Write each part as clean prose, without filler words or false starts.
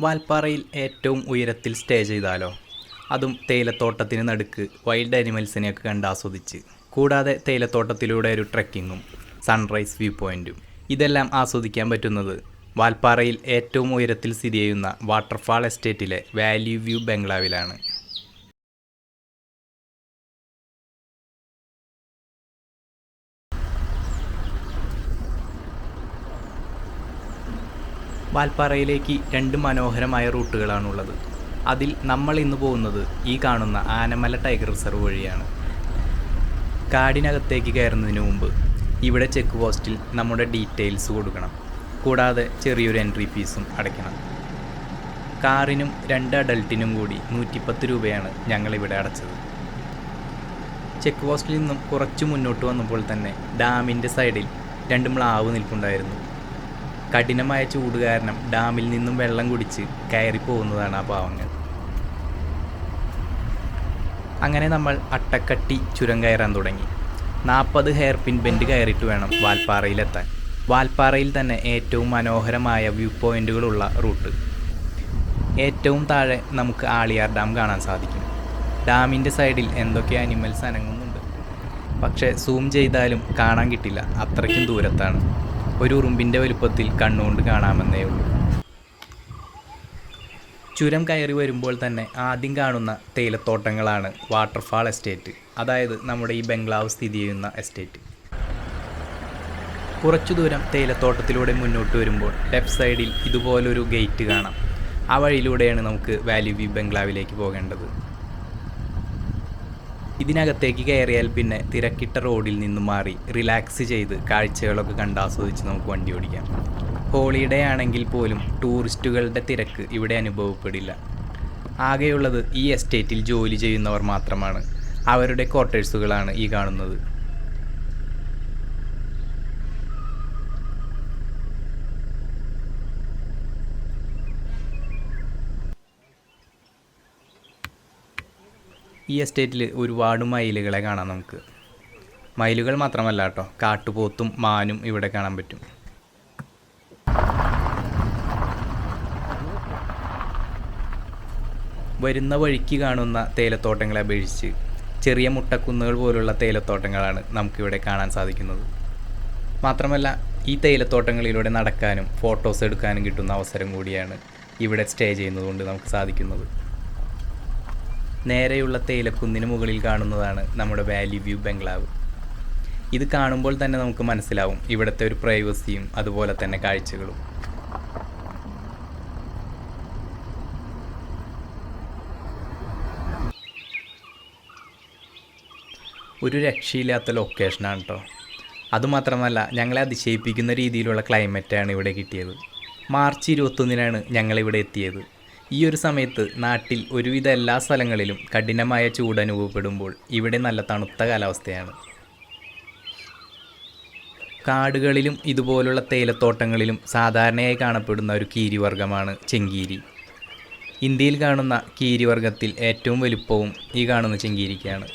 വാൽപ്പാറയിൽ ഏറ്റവും ഉയരത്തിൽ സ്റ്റേ ചെയ്താലോ? അതും തേയിലത്തോട്ടത്തിന് നടുക്ക് വൈൽഡ് ആനിമൽസിനെയൊക്കെ കണ്ട് ആസ്വദിച്ച്, കൂടാതെ തേയിലത്തോട്ടത്തിലൂടെ ഒരു ട്രെക്കിങ്ങും സൺറൈസ് വ്യൂ പോയിൻറ്റും. ഇതെല്ലാം ആസ്വദിക്കാൻ പറ്റുന്നത് വാൽപ്പാറയിൽ ഏറ്റവും ഉയരത്തിൽ സ്ഥിതി ചെയ്യുന്ന വാട്ടർഫാൾ എസ്റ്റേറ്റിലെ വാലി വ്യൂ ബംഗ്ലാവിലാണ്. വാൽപ്പാറയിലേക്ക് രണ്ട് മനോഹരമായ റൂട്ടുകളാണുള്ളത്. അതിൽ നമ്മൾ ഇന്ന് പോകുന്നത് ഈ കാണുന്ന ആനമല ടൈഗർ റിസർവ് വഴിയാണ്. കാടിനകത്തേക്ക് കയറുന്നതിന് മുമ്പ് ഇവിടെ ചെക്ക് പോസ്റ്റിൽ നമ്മുടെ ഡീറ്റെയിൽസ് കൊടുക്കണം. കൂടാതെ ചെറിയൊരു എൻട്രി ഫീസും അടയ്ക്കണം. കാറിനും 2 അഡൾട്ടിനും കൂടി 110 രൂപയാണ് ഞങ്ങളിവിടെ അടച്ചത്. ചെക്ക് പോസ്റ്റിൽ നിന്നും കുറച്ച് മുന്നോട്ട് വന്നപ്പോൾ തന്നെ ഡാമിൻ്റെ സൈഡിൽ 2 മ്ലാവ് നിൽപ്പുണ്ടായിരുന്നു. കഠിനമായ ചൂട് കാരണം ഡാമിൽ നിന്നും വെള്ളം കുടിച്ച് കയറിപ്പോകുന്നതാണ് ആ പാവങ്ങൾ. അങ്ങനെ നമ്മൾ അട്ടക്കട്ടി ചുരം കയറാൻ തുടങ്ങി. 40 ഹെയർ പിൻ ബെൻഡ് കയറിയിട്ട് വേണം വാൽപ്പാറയിലെത്താൻ. വാൽപ്പാറയിൽ തന്നെ ഏറ്റവും മനോഹരമായ വ്യൂ പോയിൻറ്റുകളുള്ള റൂട്ട്. ഏറ്റവും താഴെ നമുക്ക് ആളിയാർ ഡാം കാണാൻ സാധിക്കും. ഡാമിൻ്റെ സൈഡിൽ എന്തൊക്കെ അനിമൽസ് അനങ്ങുന്നുണ്ട്, പക്ഷേ സൂം ചെയ്താലും കാണാൻ കിട്ടില്ല, അത്രയ്ക്കും ദൂരത്താണ്. ഒരു ഉറുമ്പിൻ്റെ വലുപ്പത്തിൽ കണ്ണുകൊണ്ട് കാണാമെന്നേ ഉള്ളൂ. ചുരം കയറി വരുമ്പോൾ തന്നെ ആദ്യം കാണുന്ന തേയിലത്തോട്ടങ്ങളാണ് വാട്ടർഫാൾ എസ്റ്റേറ്റ്, അതായത് നമ്മുടെ ഈ ബംഗ്ലാവ് സ്ഥിതി ചെയ്യുന്ന എസ്റ്റേറ്റ്. കുറച്ചു ദൂരം തേയിലത്തോട്ടത്തിലൂടെ മുന്നോട്ട് വരുമ്പോൾ ലെഫ്റ്റ് സൈഡിൽ ഇതുപോലൊരു ഗേറ്റ് കാണാം. ആ വഴിയിലൂടെയാണ് നമുക്ക് വാലി വ്യൂ ബംഗ്ലാവിലേക്ക് പോകേണ്ടത്. ഇതിനകത്തേക്ക് കയറിയാൽ പിന്നെ തിരക്കിട്ട റോഡിൽ നിന്നും മാറി റിലാക്സ് ചെയ്ത് കാഴ്ചകളൊക്കെ കണ്ടാസ്വദിച്ച് നമുക്ക് വണ്ടി ഓടിക്കാം. ഹോളിഡേ ആണെങ്കിൽ പോലും ടൂറിസ്റ്റുകളുടെ തിരക്ക് ഇവിടെ അനുഭവപ്പെടില്ല. ആകെയുള്ളത് ഈ എസ്റ്റേറ്റിൽ ജോലി ചെയ്യുന്നവർ മാത്രമാണ്. അവരുടെ ക്വാർട്ടേഴ്സുകളാണ് ഈ കാണുന്നത്. ഈ എസ്റ്റേറ്റിൽ ഒരുപാട് മയിലുകളെ കാണാം നമുക്ക്. മയിലുകൾ മാത്രമല്ല കേട്ടോ, കാട്ടുപോത്തും മാനും ഇവിടെ കാണാൻ പറ്റും. വരുന്ന വഴിക്ക് കാണുന്ന തേയിലത്തോട്ടങ്ങളെ അപേക്ഷിച്ച് ചെറിയ മുട്ടക്കുന്നുകൾ പോലുള്ള തേയിലത്തോട്ടങ്ങളാണ് നമുക്കിവിടെ കാണാൻ സാധിക്കുന്നത്. മാത്രമല്ല ഈ തേയിലത്തോട്ടങ്ങളിലൂടെ നടക്കാനും ഫോട്ടോസ് എടുക്കാനും കിട്ടുന്ന അവസരം കൂടിയാണ് ഇവിടെ സ്റ്റേ ചെയ്യുന്നതുകൊണ്ട് നമുക്ക് സാധിക്കുന്നത്. നേരെയുള്ള തേയിലക്കുന്നിന് മുകളിൽ കാണുന്നതാണ് നമ്മുടെ വാലി വ്യൂ ബംഗ്ലാവ്. ഇത് കാണുമ്പോൾ തന്നെ നമുക്ക് മനസ്സിലാവും ഇവിടുത്തെ ഒരു പ്രൈവസിയും അതുപോലെ തന്നെ കാഴ്ചകളും. ഒരു രക്ഷയില്ലാത്ത ലൊക്കേഷനാണ് കേട്ടോ. അതുമാത്രമല്ല ഞങ്ങളെ അതിശയിപ്പിക്കുന്ന രീതിയിലുള്ള ക്ലൈമറ്റാണ് ഇവിടെ കിട്ടിയത്. മാർച്ച് 21-നാണ് ഞങ്ങളിവിടെ എത്തിയത്. ഈ ഒരു സമയത്ത് നാട്ടിൽ ഒരുവിധ എല്ലാ സ്ഥലങ്ങളിലും കഠിനമായ ചൂട് അനുഭവപ്പെടുമ്പോൾ ഇവിടെ നല്ല തണുത്ത കാലാവസ്ഥയാണ്. കാടുകളിലും ഇതുപോലുള്ള തേയിലത്തോട്ടങ്ങളിലും സാധാരണയായി കാണപ്പെടുന്ന ഒരു കീരിവർഗമാണ് ചെങ്കീരി. ഇന്ത്യയിൽ കാണുന്ന കീരിവർഗത്തിൽ ഏറ്റവും വലുപ്പവും ഈ കാണുന്ന ചെങ്കീരിക്കാണ്.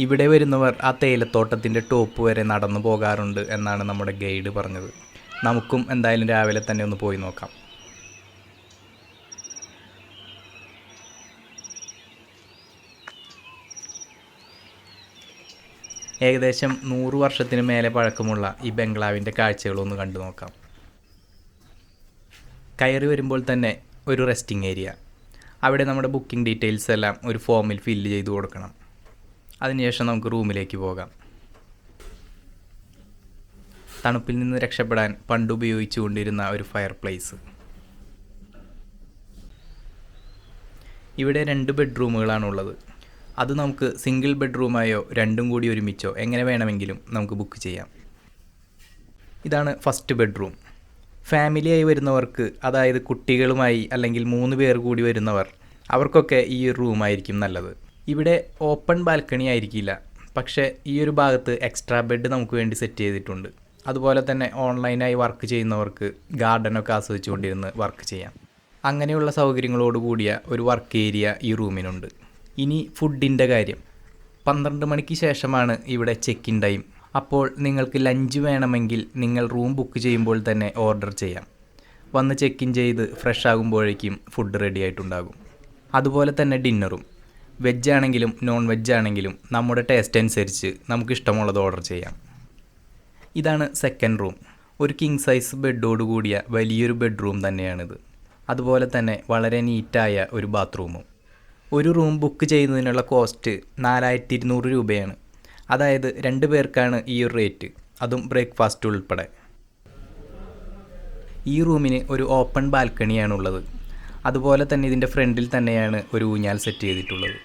ഇവിടെ വരുന്നവർ ആ തേയിലത്തോട്ടത്തിൻ്റെ ടോപ്പ് വരെ നടന്നു പോകാറുണ്ട് എന്നാണ് നമ്മുടെ ഗൈഡ് പറഞ്ഞത്. നമുക്കും എന്തായാലും രാവിലെ തന്നെ ഒന്ന് പോയി നോക്കാം. ഏകദേശം 100 വർഷത്തിന് മേലെ പഴക്കമുള്ള ഈ ബംഗ്ലാവിൻ്റെ കാഴ്ചകളൊന്ന് കണ്ടു നോക്കാം. കയറി വരുമ്പോൾ തന്നെ ഒരു റെസ്റ്റിംഗ് ഏരിയ. അവിടെ നമ്മുടെ ബുക്കിംഗ് ഡീറ്റെയിൽസ് എല്ലാം ഒരു ഫോമിൽ ഫില്ല് ചെയ്ത് കൊടുക്കണം. അതിനുശേഷം നമുക്ക് റൂമിലേക്ക് പോകാം. തണുപ്പിൽ നിന്ന് രക്ഷപ്പെടാൻ പണ്ട് ഉപയോഗിച്ചു കൊണ്ടിരുന്ന ഒരു ഫയർ പ്ലേസ്. ഇവിടെ 2 ബെഡ്റൂമുകളാണുള്ളത്. അത് നമുക്ക് സിംഗിൾ ബെഡ്റൂമായോ 2 കൂടി ഒരുമിച്ചോ എങ്ങനെ വേണമെങ്കിലും നമുക്ക് ബുക്ക് ചെയ്യാം. ഇതാണ് ഫസ്റ്റ് ബെഡ്റൂം. ഫാമിലിയായി വരുന്നവർക്ക്, അതായത് കുട്ടികളുമായി അല്ലെങ്കിൽ 3 പേർ കൂടി വരുന്നവർ, അവർക്കൊക്കെ ഈ റൂമായിരിക്കും നല്ലത്. ഇവിടെ ഓപ്പൺ ബാൽക്കണി ആയിരിക്കില്ല, പക്ഷേ ഈ ഒരു ഭാഗത്ത് എക്സ്ട്രാ ബെഡ് നമുക്ക് വേണ്ടി സെറ്റ് ചെയ്തിട്ടുണ്ട്. അതുപോലെ തന്നെ ഓൺലൈനായി വർക്ക് ചെയ്യുന്നവർക്ക് ഗാർഡനൊക്കെ ആസ്വദിച്ചുകൊണ്ടിരുന്ന് വർക്ക് ചെയ്യാം. അങ്ങനെയുള്ള സൗകര്യങ്ങളോട് കൂടിയ ഒരു വർക്ക് ഏരിയ ഈ റൂമിനുണ്ട്. ഇനി ഫുഡിൻ്റെ കാര്യം. 12 മണിക്ക് ശേഷമാണ് ഇവിടെ ചെക്ക് ഇൻ ടൈം. അപ്പോൾ നിങ്ങൾക്ക് ലഞ്ച് വേണമെങ്കിൽ നിങ്ങൾ റൂം ബുക്ക് ചെയ്യുമ്പോൾ തന്നെ ഓർഡർ ചെയ്യാം. വന്ന് ചെക്ക് ഇൻ ചെയ്ത് ഫ്രഷ് ആകുമ്പോഴേക്കും ഫുഡ് റെഡി ആയിട്ടുണ്ടാകും. അതുപോലെ തന്നെ ഡിന്നറും. വെജ് ആണെങ്കിലും നോൺ വെജ് ആണെങ്കിലും നമ്മുടെ ടേസ്റ്റ് അനുസരിച്ച് നമുക്കിഷ്ടമുള്ളത് ഓർഡർ ചെയ്യാം. ഇതാണ് സെക്കൻഡ് റൂം. ഒരു കിങ് സൈസ് ബെഡോട് കൂടിയ വലിയൊരു ബെഡ്റൂം തന്നെയാണിത്. അതുപോലെ തന്നെ വളരെ നീറ്റായ ഒരു ബാത്റൂമും. ഒരു റൂം ബുക്ക് ചെയ്യുന്നതിനുള്ള കോസ്റ്റ് 4200 രൂപയാണ്. അതായത് 2 പേർക്കാണ് ഈ ഒരു റേറ്റ്, അതും ബ്രേക്ക്ഫാസ്റ്റ് ഉൾപ്പെടെ. ഈ റൂമിന് ഒരു ഓപ്പൺ ബാൽക്കണിയാണുള്ളത്. അതുപോലെ തന്നെ ഇതിൻ്റെ ഫ്രണ്ടിൽ തന്നെയാണ് ഒരു ഊഞ്ഞാൽ സെറ്റ് ചെയ്തിട്ടുള്ളത്.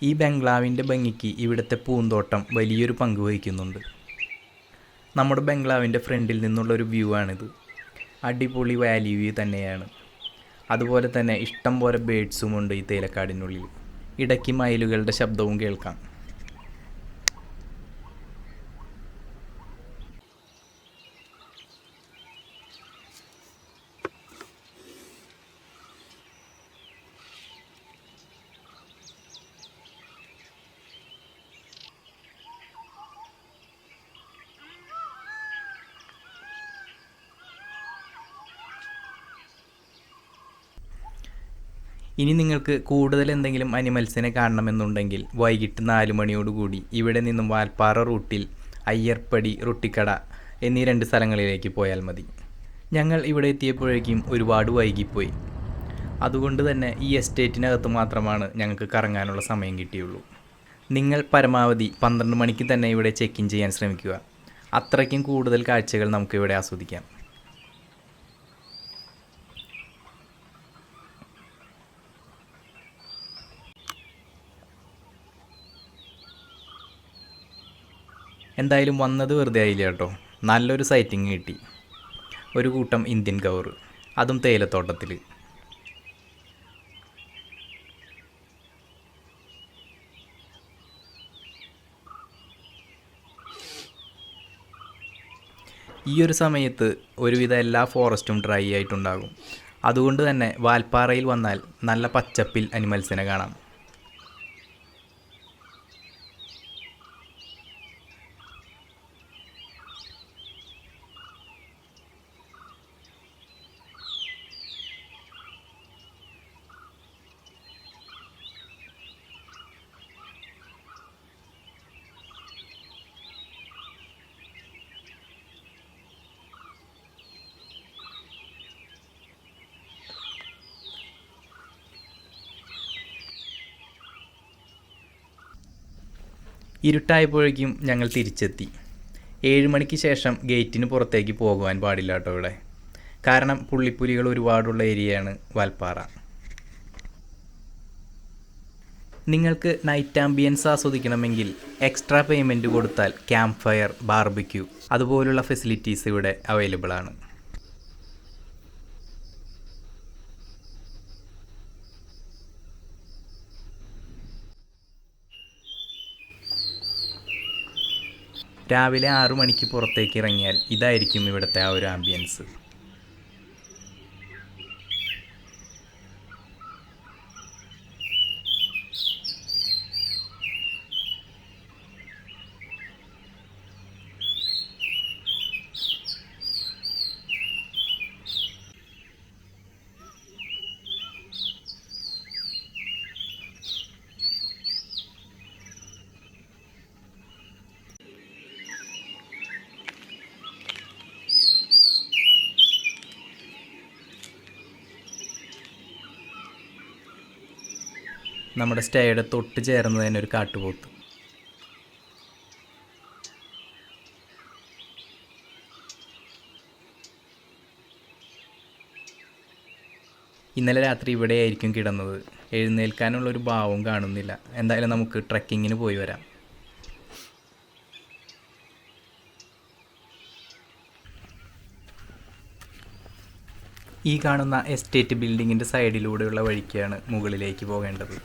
ഈ ബംഗ്ലാവിൻ്റെ ഭംഗിക്ക് ഇവിടുത്തെ പൂന്തോട്ടം വലിയൊരു പങ്ക് വഹിക്കുന്നുണ്ട്. നമ്മുടെ ബംഗ്ലാവിൻ്റെ ഫ്രണ്ടിൽ നിന്നുള്ളൊരു വ്യൂ ആണിത്. അടിപൊളി വാലി വ്യൂ തന്നെയാണ്. അതുപോലെ തന്നെ ഇഷ്ടം പോലെ ബേഡ്സും ഉണ്ട് ഈ തേയിലക്കാടിനുള്ളിൽ. ഇടയ്ക്ക് മയിലുകളുടെ ശബ്ദവും കേൾക്കാം. ഇനി നിങ്ങൾക്ക് കൂടുതൽ എന്തെങ്കിലും അനിമൽസിനെ കാണണമെന്നുണ്ടെങ്കിൽ വൈകിട്ട് 4 മണിയോടുകൂടി ഇവിടെ നിന്നും വാൽപ്പാറ റൂട്ടിൽ അയ്യർപ്പടി, റൊട്ടിക്കട എന്നീ 2 സ്ഥലങ്ങളിലേക്ക് പോയാൽ മതി. ഞങ്ങൾ ഇവിടെ എത്തിയപ്പോഴേക്കും ഒരുപാട് വൈകിപ്പോയി. അതുകൊണ്ട് തന്നെ ഈ എസ്റ്റേറ്റിനകത്ത് മാത്രമാണ് ഞങ്ങൾക്ക് കറങ്ങാനുള്ള സമയം കിട്ടിയുള്ളൂ. നിങ്ങൾ പരമാവധി 12 മണിക്ക് തന്നെ ഇവിടെ ചെക്ക് ഇൻ ചെയ്യാൻ ശ്രമിക്കുക. അത്രയ്ക്കും കൂടുതൽ കാഴ്ചകൾ നമുക്കിവിടെ ആസ്വദിക്കാം. എന്തായാലും വന്നത് വെറുതെ ആയില്ല കേട്ടോ. നല്ലൊരു സൈറ്റിങ് കിട്ടി. ഒരു കൂട്ടം ഇന്ത്യൻ ഗൗർ, അതും തേയിലത്തോട്ടത്തിൽ. ഈ ഒരു സമയത്ത് ഒരുവിധ എല്ലാ ഫോറസ്റ്റും ഡ്രൈ ആയിട്ടുണ്ടാകും. അതുകൊണ്ട് തന്നെ വാൽപ്പാറയിൽ വന്നാൽ നല്ല പച്ചപ്പിൽ അനിമൽസിനെ കാണാം. ഇരുട്ടായപ്പോഴേക്കും ഞങ്ങൾ തിരിച്ചെത്തി. 7 മണിക്ക് ശേഷം ഗേറ്റിന് പുറത്തേക്ക് പോകുവാൻ പാടില്ല കേട്ടോ ഇവിടെ. കാരണം പുള്ളിപ്പുലികൾ ഒരുപാടുള്ള ഏരിയയാണ് വാൽപ്പാറ. നിങ്ങൾക്ക് നൈറ്റ് ആംബിയൻസ് ആസ്വദിക്കണമെങ്കിൽ എക്സ്ട്രാ പേയ്മെൻറ്റ് കൊടുത്താൽ ക്യാമ്പ് ഫയർ, ബാർബിക്യൂ അതുപോലുള്ള ഫെസിലിറ്റീസ് ഇവിടെ അവൈലബിൾ ആണ്. രാവിലെ 6 മണിക്ക് പുറത്തേക്ക് ഇറങ്ങിയാൽ ഇതായിരിക്കും ഇവിടുത്തെ ആ ഒരു ആംബിയൻസ്. നമ്മുടെ സ്റ്റേയുടെ തൊട്ട് ചേർന്ന് തന്നെ ഒരു കാട്ടുപോത്ത്. ഇന്നലെ രാത്രി ഇവിടെയായിരിക്കും കിടന്നത്. എഴുന്നേൽക്കാനുള്ളൊരു ഭാവവും കാണുന്നില്ല. എന്തായാലും നമുക്ക് ട്രക്കിങ്ങിന് പോയി വരാം. ഈ കാണുന്ന എസ്റ്റേറ്റ് ബിൽഡിങ്ങിൻ്റെ സൈഡിലൂടെയുള്ള വഴിക്കാണ് മുകളിലേക്ക് പോകേണ്ടത്.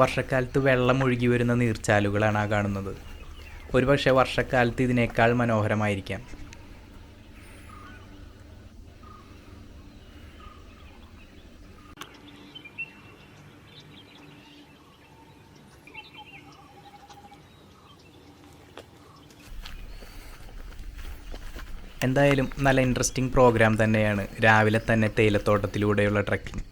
വർഷക്കാലത്ത് വെള്ളം ഒഴുകി വരുന്ന നീർച്ചാലുകളാണ് ആ കാണുന്നത്. ഒരുപക്ഷെ വർഷക്കാലത്ത് ഇതിനേക്കാൾ മനോഹരമായിരിക്കാം. എന്തായാലും നല്ല ഇൻട്രസ്റ്റിംഗ് പ്രോഗ്രാം തന്നെയാണ് രാവിലെ തന്നെ തേയിലത്തോട്ടത്തിലൂടെയുള്ള ട്രക്കിംഗ്.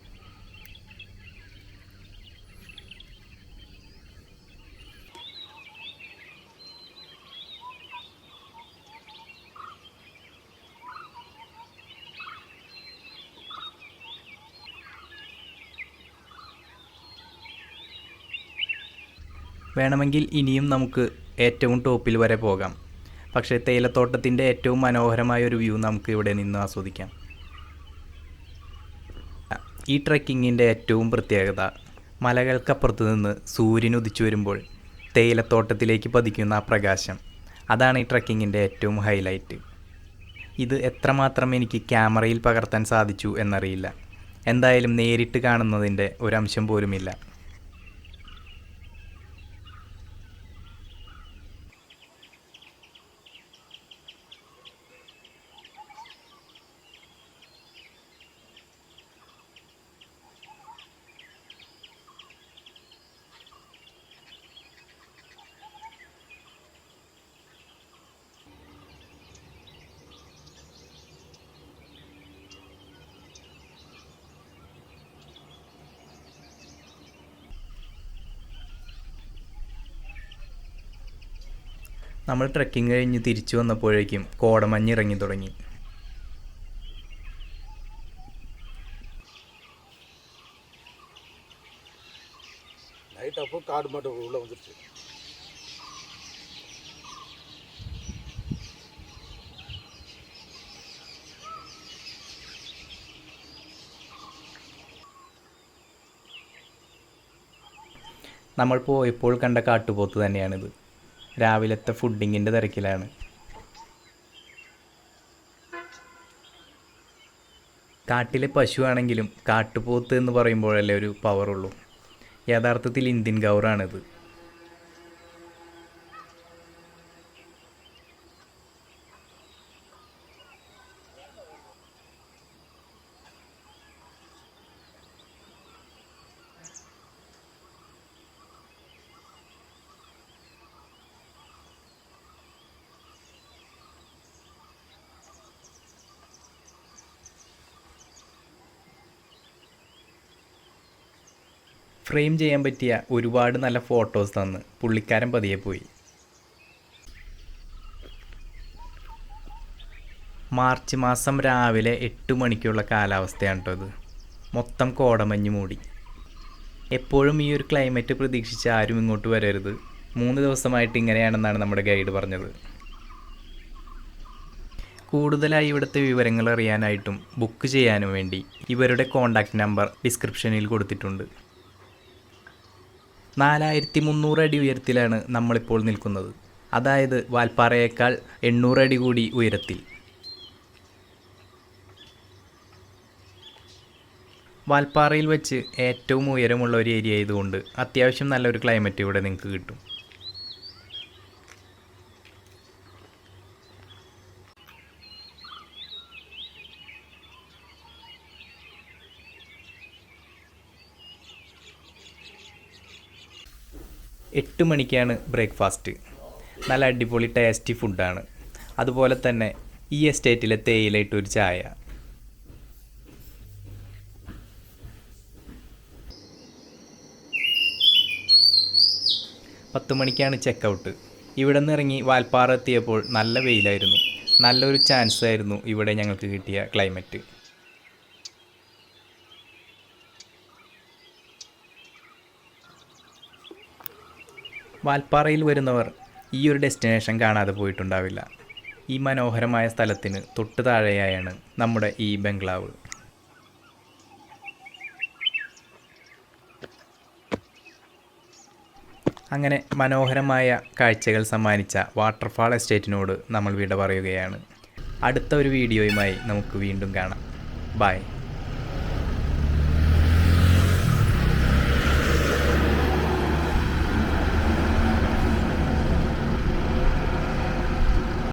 വേണമെങ്കിൽ ഇനിയും നമുക്ക് ഏറ്റവും ടോപ്പിൽ വരെ പോകാം. പക്ഷേ തേയിലത്തോട്ടത്തിൻ്റെ ഏറ്റവും മനോഹരമായ ഒരു വ്യൂ നമുക്ക് ഇവിടെ നിന്ന് ആസ്വദിക്കാം. ഈ ട്രെക്കിങ്ങിൻ്റെ ഏറ്റവും പ്രത്യേകത മലകൾക്കപ്പുറത്ത് നിന്ന് സൂര്യൻ ഉദിച്ചു വരുമ്പോൾ തേയിലത്തോട്ടത്തിലേക്ക് പതിക്കുന്ന ആ പ്രകാശം. അതാണ് ഈ ട്രെക്കിങ്ങിൻ്റെ ഏറ്റവും ഹൈലൈറ്റ്. ഇത് എത്രമാത്രം എനിക്ക് ക്യാമറയിൽ പകർത്താൻ സാധിച്ചു എന്നറിയില്ല. എന്തായാലും നേരിട്ട് കാണുന്നതിൻ്റെ ഒരംശം പോലുമില്ല. നമ്മൾ ട്രെക്കിംഗ് കഴിഞ്ഞ് തിരിച്ചു വന്നപ്പോഴേക്കും കോടമഞ്ഞ് ഇറങ്ങി തുടങ്ങി. നമ്മൾ പോയപ്പോൾ കണ്ട കാട്ടുപോത്ത് തന്നെയാണിത്. രാവിലത്തെ ഫുഡിങ്ങിൻ്റെ തിരക്കിലാണ്. കാട്ടിലെ പശുവാണെങ്കിലും കാട്ടുപോത്ത് എന്ന് പറയുമ്പോഴല്ലേ ഒരു പവറുള്ളൂ. യഥാർത്ഥത്തിൽ ഇന്ത്യൻ ഗൗറാണിത്. ഫ്രെയിം ചെയ്യാൻ പറ്റിയ ഒരുപാട് നല്ല ഫോട്ടോസ് തന്ന് പുള്ളിക്കാരൻ പതിയെ പോയി. മാർച്ച് മാസം രാവിലെ 8 മണിക്കുള്ള കാലാവസ്ഥയാണ് കേട്ടോ ഇത്. മൊത്തം കോടമഞ്ഞ് മൂടി. എപ്പോഴും ഈ ഒരു ക്ലൈമറ്റ് പ്രതീക്ഷിച്ച് ആരും ഇങ്ങോട്ട് വരരുത്. 3 ദിവസമായിട്ട് ഇങ്ങനെയാണെന്നാണ് നമ്മുടെ ഗൈഡ് പറഞ്ഞത്. കൂടുതലായി ഇവിടുത്തെ വിവരങ്ങൾ അറിയാനായിട്ടും ബുക്ക് ചെയ്യാനും വേണ്ടി ഇവരുടെ കോൺടാക്റ്റ് നമ്പർ ഡിസ്ക്രിപ്ഷനിൽ കൊടുത്തിട്ടുണ്ട്. 4300 അടി ഉയരത്തിലാണ് നമ്മളിപ്പോൾ നിൽക്കുന്നത്. അതായത് വാൽപ്പാറയേക്കാൾ 800 അടി കൂടി ഉയരത്തിൽ. വാൽപ്പാറയിൽ വെച്ച് ഏറ്റവും ഉയരമുള്ള ഒരു ഏരിയ ആയതുകൊണ്ട് അത്യാവശ്യം നല്ലൊരു ക്ലൈമറ്റ് ഇവിടെ നിങ്ങൾക്ക് കിട്ടും. എട്ട് മണിക്കാണ് ബ്രേക്ക്ഫാസ്റ്റ്. നല്ല അടിപൊളി ടേസ്റ്റി ഫുഡാണ്. അതുപോലെ തന്നെ ഈ എസ്റ്റേറ്റിലെ തേയിലയിട്ടൊരു ചായ. 10 മണിക്കാണ് ചെക്കൗട്ട്. ഇവിടെ നിന്ന് ഇറങ്ങി വാൽപ്പാറ എത്തിയപ്പോൾ നല്ല വെയിലായിരുന്നു. നല്ലൊരു ചാൻസ് ആയിരുന്നു ഇവിടെ ഞങ്ങൾക്ക് കിട്ടിയ ക്ലൈമറ്റ്. വാൽപ്പാറയിൽ വരുന്നവർ ഈ ഒരു ഡെസ്റ്റിനേഷൻ കാണാതെ പോയിട്ടുണ്ടാവില്ല. ഈ മനോഹരമായ സ്ഥലത്തിന് തൊട്ട് താഴെയായാണ് നമ്മുടെ ഈ ബംഗ്ലാവ്. അങ്ങനെ മനോഹരമായ കാഴ്ചകൾ സമ്മാനിച്ച വാട്ടർഫാൾ എസ്റ്റേറ്റിനോട് നമ്മൾ വിട പറയുകയാണ്. അടുത്ത ഒരു വീഡിയോയുമായി നമുക്ക് വീണ്ടും കാണാം. ബൈ.